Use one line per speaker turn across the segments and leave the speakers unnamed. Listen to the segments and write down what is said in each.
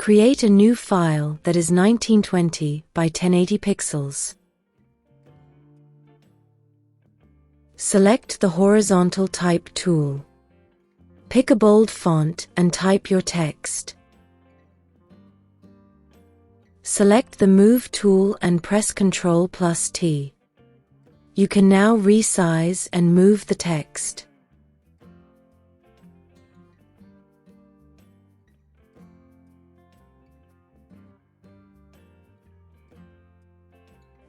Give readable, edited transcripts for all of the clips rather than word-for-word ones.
Create a new file that is 1920 by 1080 pixels. Select the horizontal type tool. Pick a bold font and type your text. Select the Move tool and press Ctrl+T. You can now resize and move the text.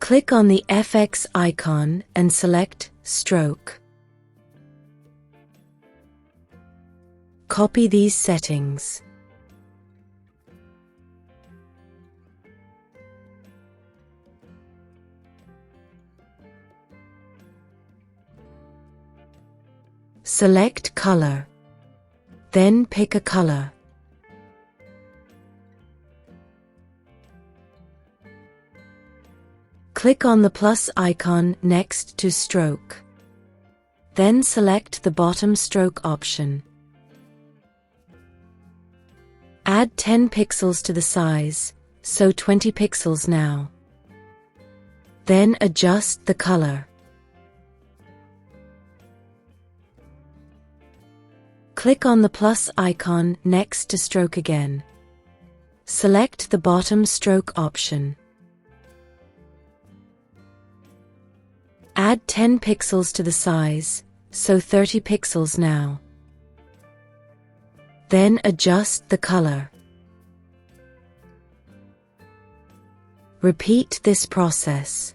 Click on the FX icon and select Stroke. Copy these settings. Select Color. Then pick a color. Click on the plus icon next to Stroke. Then select the bottom stroke option. Add 10 pixels to the size, so 20 pixels now. Then adjust the color. Click on the plus icon next to Stroke again. Select the bottom stroke option. Add 10 pixels to the size, so 30 pixels now. Then adjust the color. Repeat this process.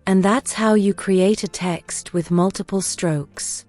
And that's how you create a text with multiple strokes.